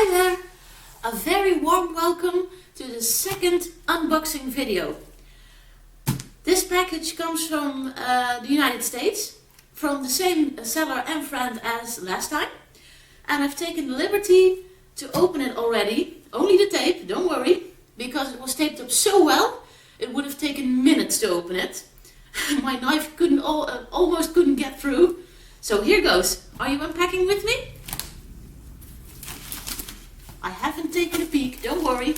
Hi there! A very warm welcome to the second unboxing video. This package comes from the United States, from the same seller and friend as last time. And I've taken the liberty to open it already. Only the tape, don't worry, because it was taped up so well, it would have taken minutes to open it. My knife almost couldn't get through. So here goes. Are you unpacking with me? I haven't taken a peek, don't worry.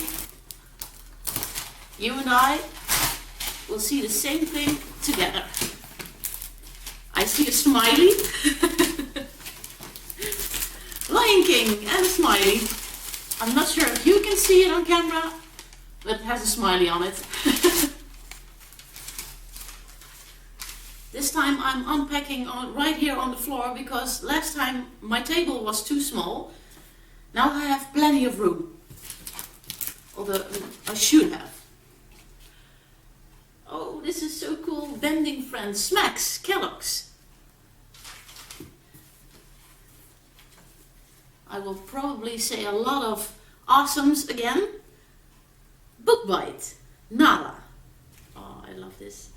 You and I will see the same thing together. I see a smiley. Lion King and a smiley. I'm not sure if you can see it on camera, but it has a smiley on it. This time I'm unpacking right here on the floor because last time my table was too small. Now I have plenty of room. Although I should have. Oh, this is so cool. Bending Friends. Smacks. Kellogg's. I will probably say a lot of awesomes again. Book Bite. Nala. Oh, I love this.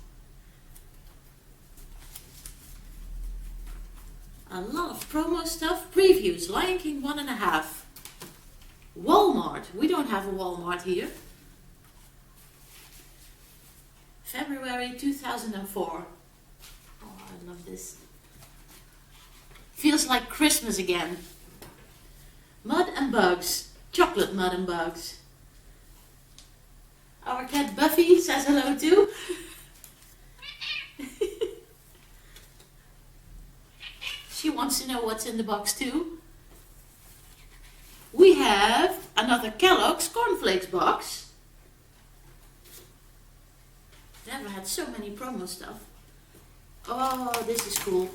A lot of promo stuff. Previews. Lion King 1.5. Walmart. We don't have a Walmart here. February 2004. Oh, I love this. Feels like Christmas again. Mud and Bugs. Chocolate Mud and Bugs. Our cat Buffy says hello too. She wants to know what's in the box too. We have another Kellogg's cornflakes box. Never had so many promo stuff. Oh, this is cool.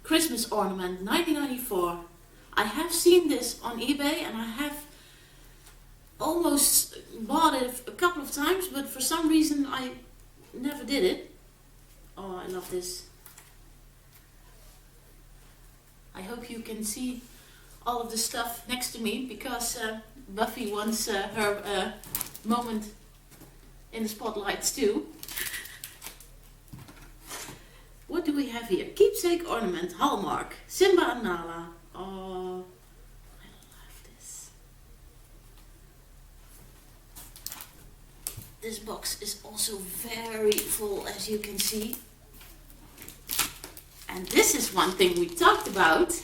Christmas ornament, 1994. I have seen this on eBay and I have almost bought it a couple of times, but for some reason I never did it. Oh, I love this. I hope you can see all of the stuff next to me because Buffy wants her moment in the spotlights too. What do we have here? Keepsake ornament, Hallmark, Simba and Nala. Oh, I love this. This box is also very full, as you can see. And this is one thing we talked about.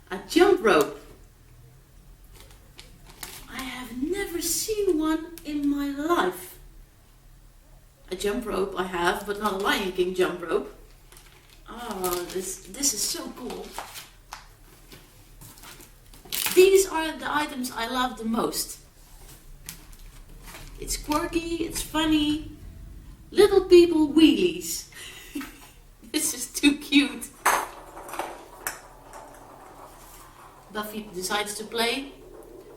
A jump rope. I have never seen one in my life. A jump rope I have, but not a Lion King jump rope. Oh, this is so cool. These are the items I love the most. It's quirky, it's funny. Little people wheelies. This is too cute. Buffy decides to play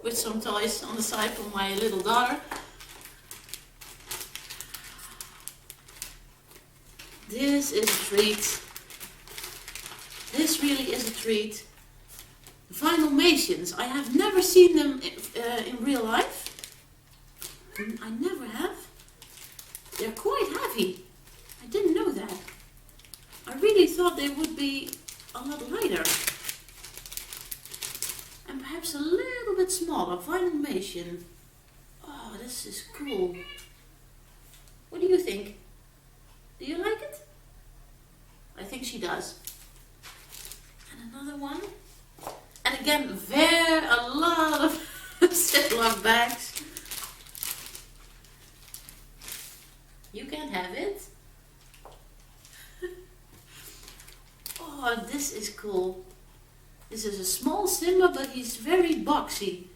with some toys on the side for my little daughter. This is a treat. This really is a treat. Vinylmations. I have never seen them in real life. I never have. They're quite heavy. I didn't know that. I really thought they would be a lot lighter. And perhaps a little bit smaller. Vinylmation. Oh, this is cool. What do you think? Do you like it? I think she does. And another one. And again, a lot of Ziploc bags. You can have it. Oh, this is cool. This is a small Simba, but he's very boxy.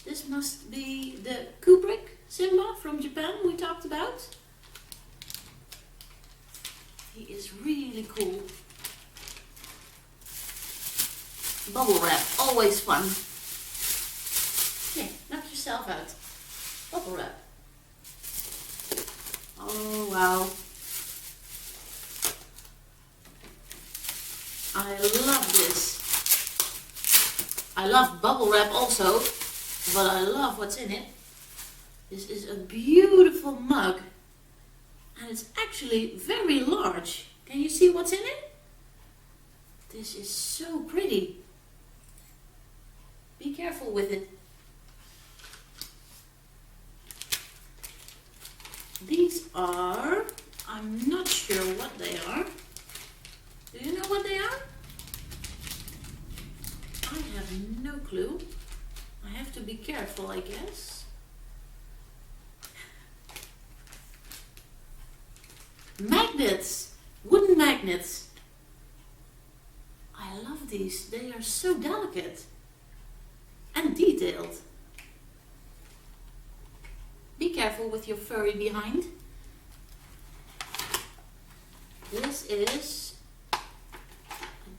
This must be the Kubrick Simba from Japan we talked about. He is really cool. Bubble wrap, always fun. Yeah, knock yourself out. Bubble wrap. Oh wow. I love this. I love bubble wrap also, but I love what's in it. This is a beautiful mug, and it's actually very large. Can you see what's in it? This is so pretty. Be careful with it. These are, I'm not sure what they are. Do you know what they are? I have no clue. I have to be careful, I guess. Magnets! Wooden magnets. I love these. They are so delicate and detailed. Be careful with your furry behind. This is a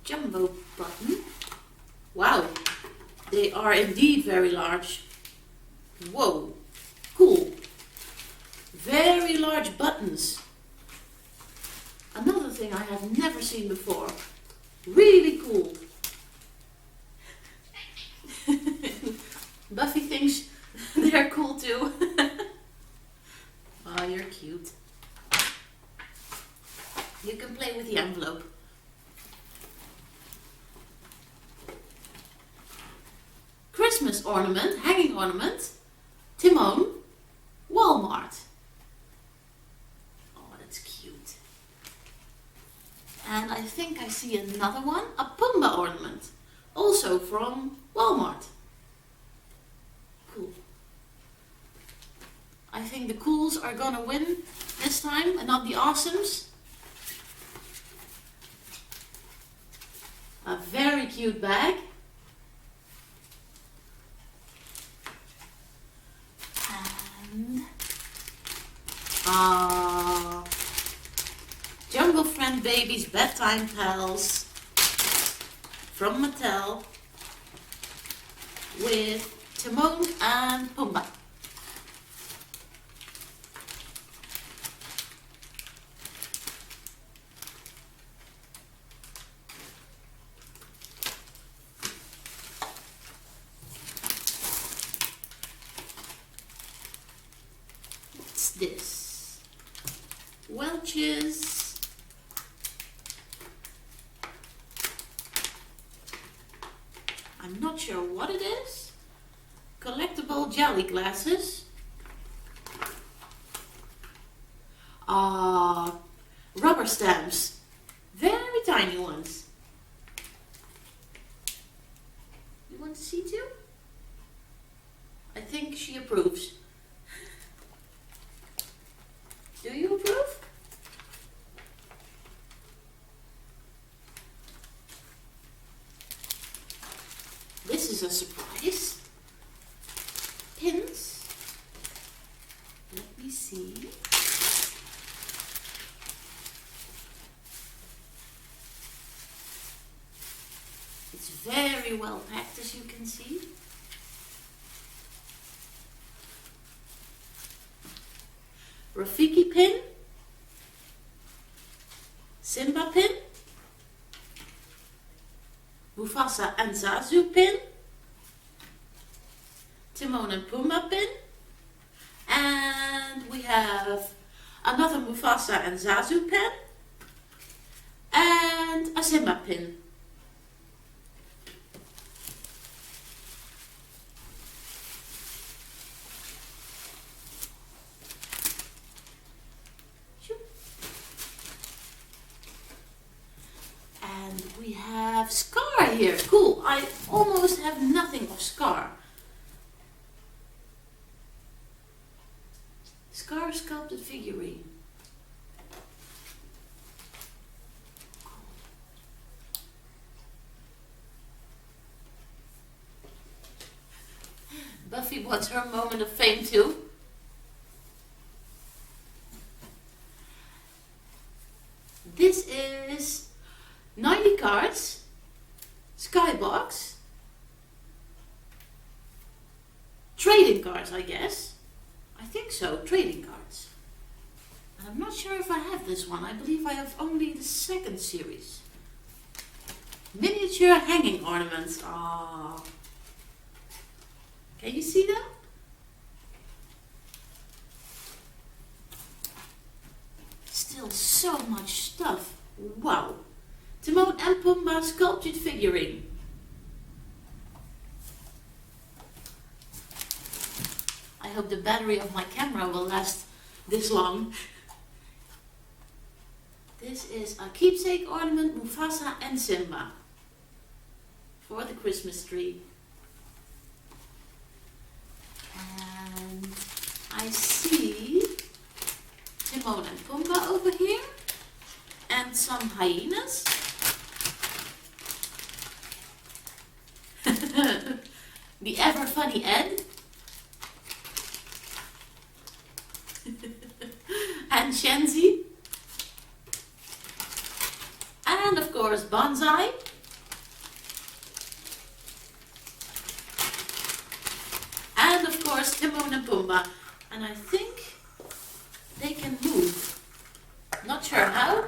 jumbo button. Wow, they are indeed very large. Whoa, cool. Very large buttons. Another thing I have never seen before. Really cool. Buffy thinks they're cool too. Oh, you're cute. You can play with the envelope. Christmas ornament, hanging ornament, Timon, Walmart. Oh, that's cute. And I think I see another one, a Pumbaa ornament, also from Walmart. Cool. I think the cools are gonna win this time and not the awesomes. A very cute bag. And Jungle Friend Babies Bedtime Pals from Mattel with Timon and Pumbaa. What's this? Welch's. I'm not sure what it is. Collectible jelly glasses. Rubber stamps. Very tiny ones. You want to see too? I think she approves. Do you approve? This is a surprise. Pins. Let me see. It's very well packed, as you can see. Rafiki pin. Simba pin. Mufasa and Zazu pin. Timon and Pumbaa pin. And we have another Mufasa and Zazu pin. And a Simba pin. And we have Scar here. Cool. I almost have nothing of Scar. Scar sculpted figurine. Buffy wants her moment of fame too. This is 90 cards, Skybox, trading cards, I guess. I think so, trading cards. And I'm not sure if I have this one. I believe I have only the second series. Miniature hanging ornaments. Ah, can you see them? Still so much stuff. Wow. Timon and Pumbaa sculptured figurine. I hope the battery of my camera will last this long. This is a keepsake ornament, Mufasa and Simba, for the Christmas tree. And I see Timon and Pumbaa over here, and some hyenas. The ever funny Ed. And Shenzi. And of course Bonsai. And of course Timon and Pumbaa. And I think they can move. Not sure how.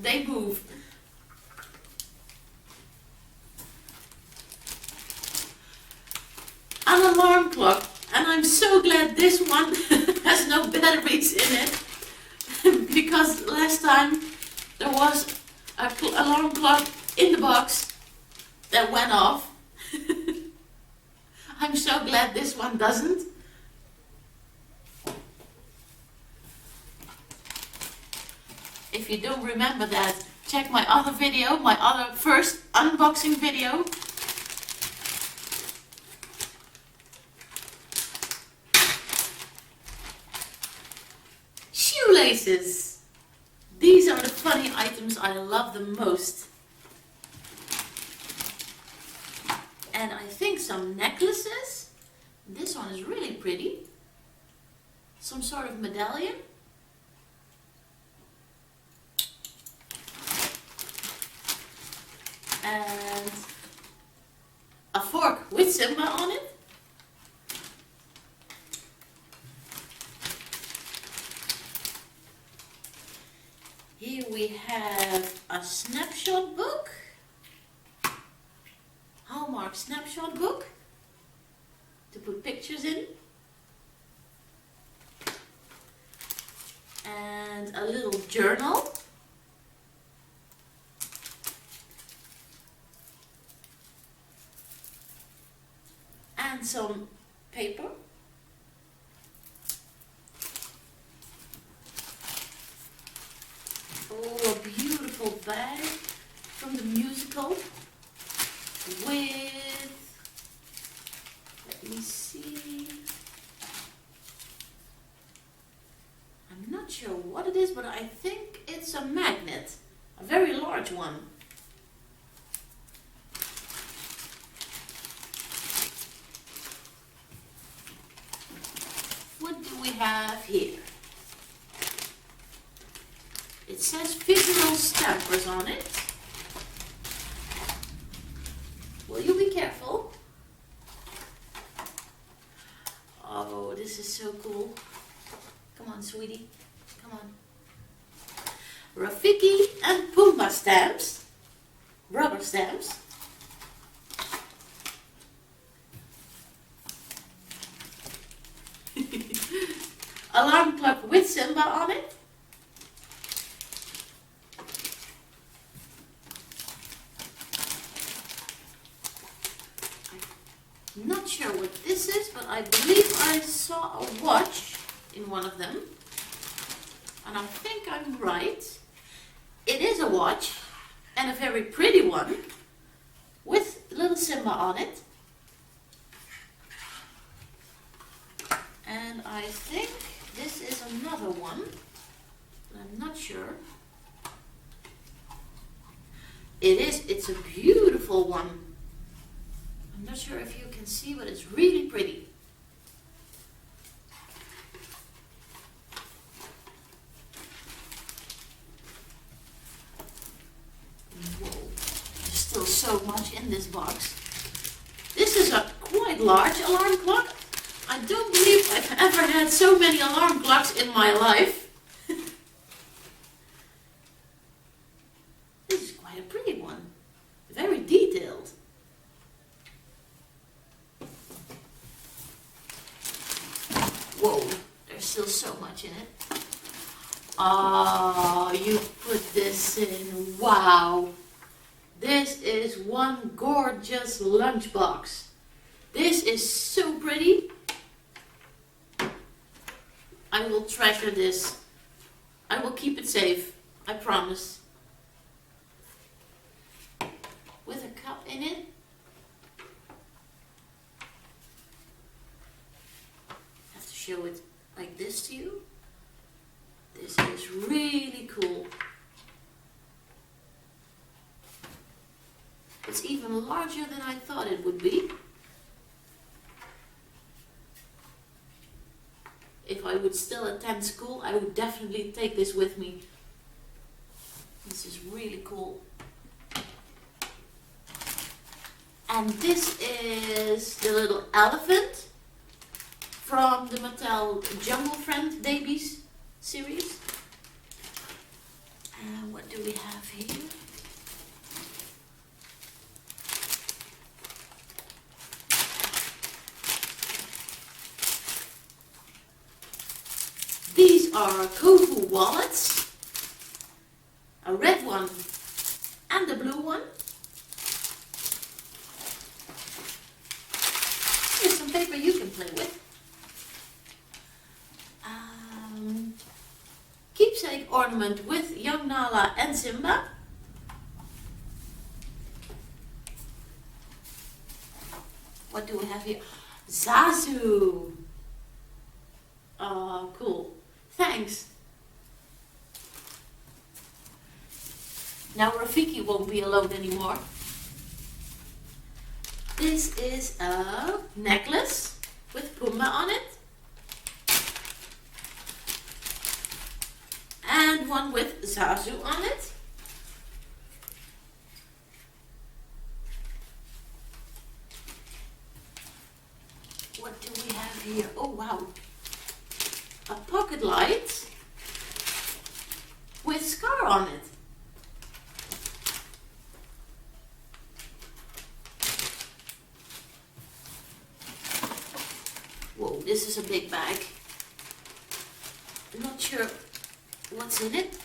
They move. An alarm clock. And I'm so glad this one has no batteries in it. Because last time there was an alarm clock in the box that went off. I'm so glad this one doesn't. If you don't remember that, check my other video, my other first unboxing video. Shoelaces. These are the funny items I love the most. And I think some necklaces. This one is really pretty. Some sort of medallion. And a fork with Simba on it. Here we have a snapshot book. Hallmark snapshot book to put pictures in. And a little journal. And some paper. Oh, a beautiful bag from the musical with, let me see, I'm not sure what it is, but I think it's a magnet, a very large one. What do we have here? It says visual stampers on it. Will you be careful? Oh, this is so cool. Come on, sweetie. Come on. Rafiki and Pumbaa stamps. Rubber stamps. Alarm clock with Simba on it. Not sure what this is, but I believe I saw a watch in one of them. And I think I'm right. It is a watch, and a very pretty one, with little Simba on it. And I think this is another one, but I'm not sure. It's a beautiful one. I'm not sure if you can see, but it's really pretty. Whoa, there's still so much in this box. This is a quite large alarm clock. I don't believe I've ever had so many alarm clocks in my life. This is quite a pretty one. very detailed. Whoa, there's still so much in it. Oh, you put this in. Wow. This is one gorgeous lunchbox. This is so pretty. I will treasure this. I will keep it safe. I promise. With a cup in it. I have to show it like this to you. This is really cool. It's even larger than I thought it would be. If I would still attend school, I would definitely take this with me. This is really cool. And this is the little elephant from the Mattel Jungle Friend Babies series. And what do we have here? These are Kofu wallets, a red one and a blue one. Here's some paper you can play with. Keepsake ornament with young Nala and Simba. What do we have here? Zazu. Oh, cool. Thanks. Now Rafiki won't be alone anymore. This is a necklace with Pumbaa on it. And one with Zazu on it. What do we have here? Oh wow. A pocket light with Scar on it. Whoa, this is a big bag. I'm not sure what's in it.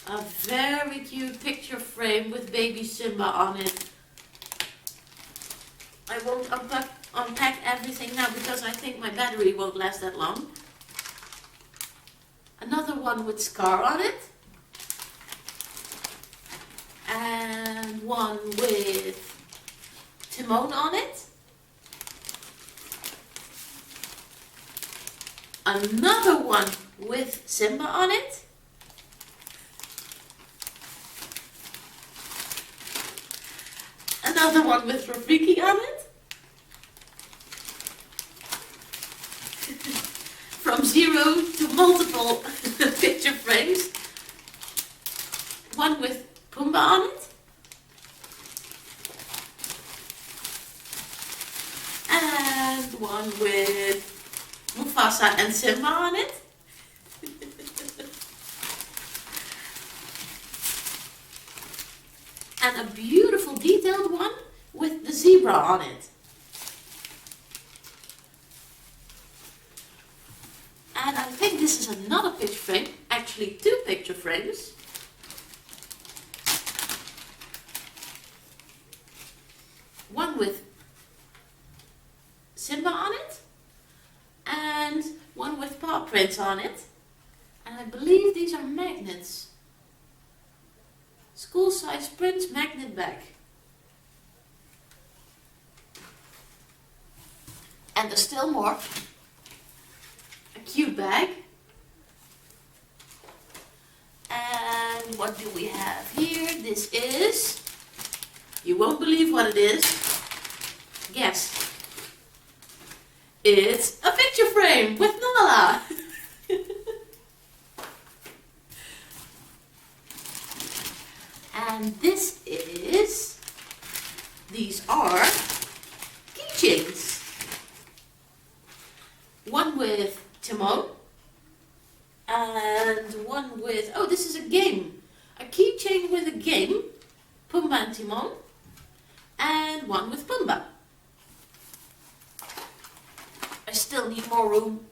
A very cute picture frame with baby Simba on it. I won't unpack everything now because I think my battery won't last that long. Another one with Scar on it. And one with Timon on it. Another one with Simba on it. Another one with Rafiki on it. From 0 to multiple picture frames. One with Pumbaa on it. And one with Mufasa and Simba on it. And a beautiful detailed one with the zebra on it. And I think this is another picture frame, actually 2 picture frames. One with Simba on it, and one with paw prints on it. And I believe these are magnets. School size print magnet bag. And there's still more. A cute bag. And what do we have here? This is, you won't believe what it is. Guess. It's a picture frame with Nala. And these are keychains. One with Timon and one Pumbaa and Timon, and one with Pumbaa. I still need more room.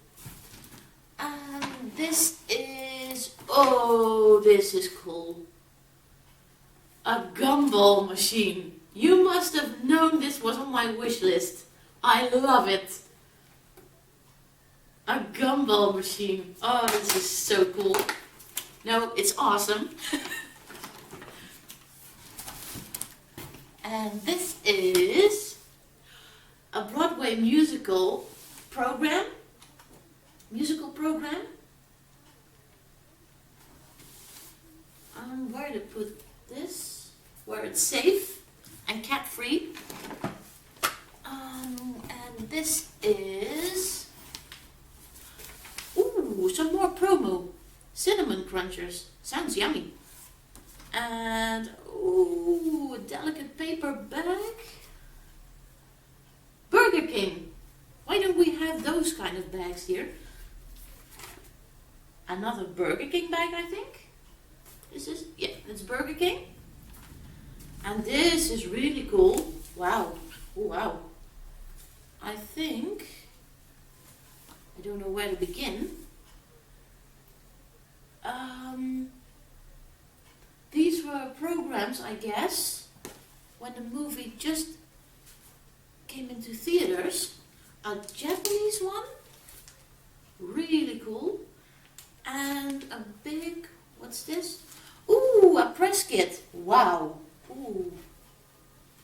And this is, oh, this is cool. A gumball machine. You must have known this was on my wish list. I love it. A gumball machine. Oh, this is so cool. No, it's awesome. And this is a Broadway musical program. Where to put this? Where it's safe and cat free. And this is, ooh, some more promo. Cinnamon crunchers. Sounds yummy. And, ooh, a delicate paper bag. Burger King. Why don't we have those kind of bags here? Another Burger King bag, I think. Is this? Yeah, it's Burger King. And this is really cool. Wow. Oh, wow. I think, I don't know where to begin. These were programs, I guess, when the movie just came into theaters. A Japanese one, really cool, and a big, what's this? Ooh, a press kit. Wow. Ooh,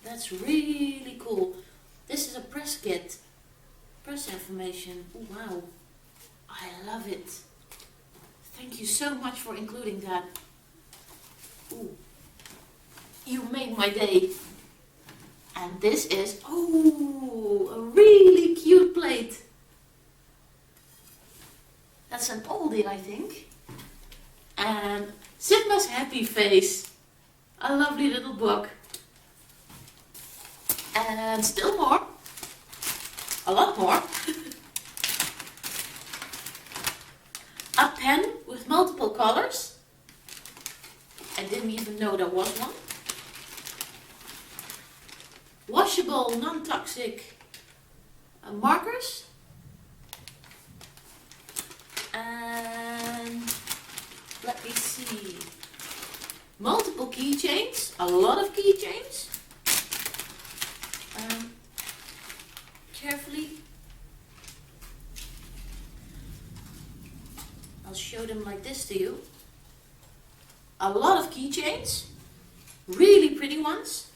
that's really cool. This is a press kit, press information. Ooh, wow, I love it. Thank you so much for including that. Ooh, you made my day. And this is, oh, a really cute plate. That's an oldie, I think. And Sigma's Happy Face. A lovely little book. And still more. A lot more. A pen with multiple colors. I didn't even know there was one. Washable, non-toxic markers. And let me see. Multiple keychains. A lot of keychains. Carefully. I'll show them like this to you. A lot of keychains. Really pretty ones.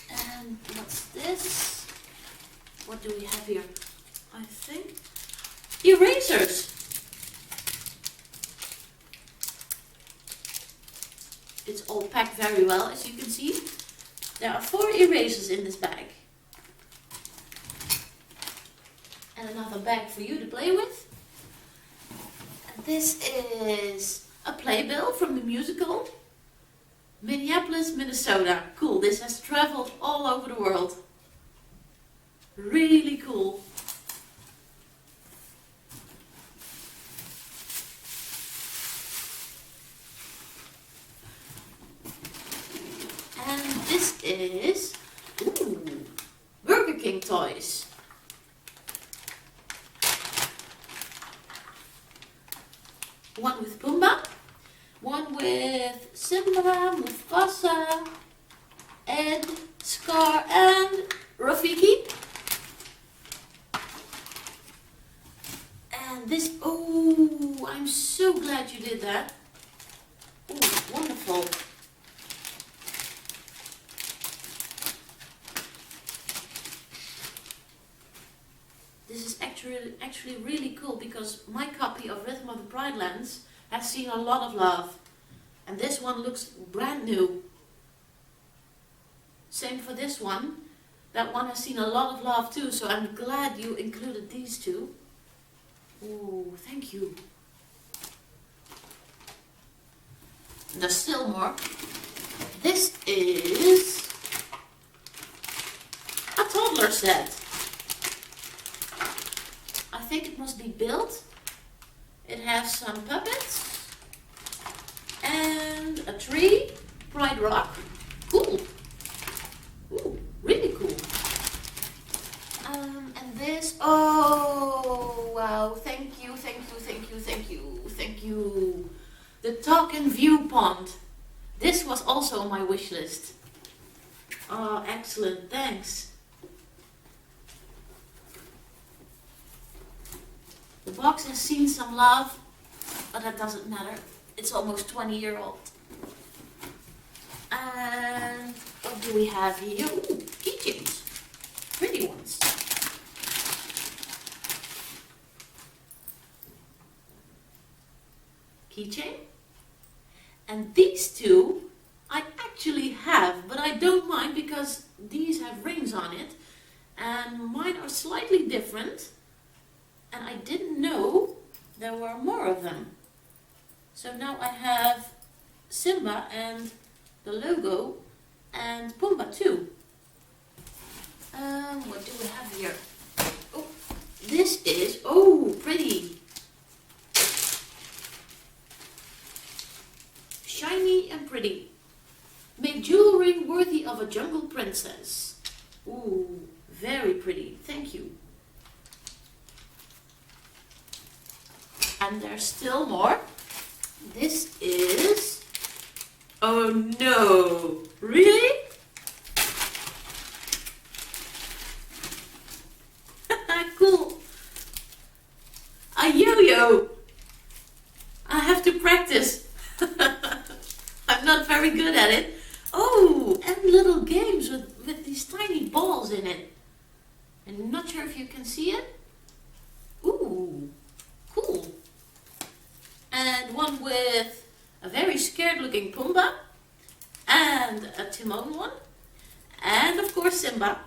And what's this? What do we have here? I think erasers. It's all packed very well, as you can see. There are 4 erasers in this bag. And another bag for you to play with. And this is a playbill from the musical Minneapolis, Minnesota. Cool, this has traveled all over the world. Really cool. And this is, ooh, Burger King toys. One with Pumbaa, one with Simba, Mufasa, Ed, Scar, and Rafiki. And this, oh, I'm so glad you did that. Oh, wonderful. This is actually really cool because my copy of Rhythm of the Pride Lands has seen a lot of love. And this one looks brand new. Same for this one. That one has seen a lot of love too, so I'm glad you included these two. Oh, thank you. And there's still more. This is a toddler set. I think it must be built. It has some puppets. and a tree, Pride Rock. Cool. Ooh, really cool. And this, oh wow, thank you, thank you, thank you, thank you, thank you. The Talk and View Pond. This was also on my wish list. Oh, excellent, thanks. The box has seen some love, but that doesn't matter. It's almost 20-year-old. And what do we have here? Ooh, keychains. Pretty ones. Keychain. And these two I actually have, but I don't mind because these have rings on it. And mine are slightly different. And I didn't know there were more of them. So now I have Simba and the logo and Pumbaa too. What do we have here? Oh, this is, oh, pretty. Shiny and pretty. Make jewelry worthy of a jungle princess. Ooh, very pretty. Thank you. And there's still more. This is... Oh no! Really? Cool. A yo-yo. I have to practice. I'm not very good at it. Oh, and little games with these tiny balls in it. I'm not sure if you can see it. Ooh, cool. And one with a very scared looking Pumbaa and a Timon one, and of course Simba.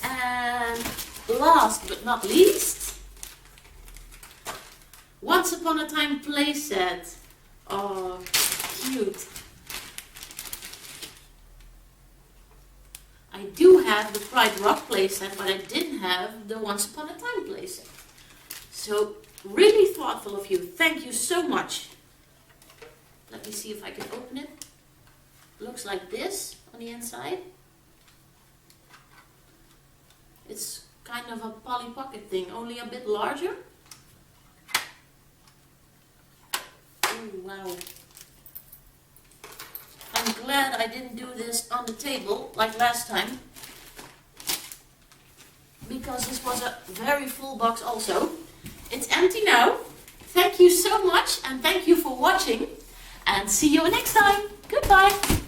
And last but not least, Once Upon a Time playset. Oh, cute. I do have the Pride Rock playset, but I didn't have the Once Upon a Time playset. So really thoughtful of you. Thank you so much. Let me see if I can open it. Looks like this on the inside. It's kind of a Polly Pocket thing, only a bit larger. Oh, wow. I'm glad I didn't do this on the table like last time, because this was a very full box also. It's empty now. Thank you so much, and thank you for watching, and see you next time. Goodbye.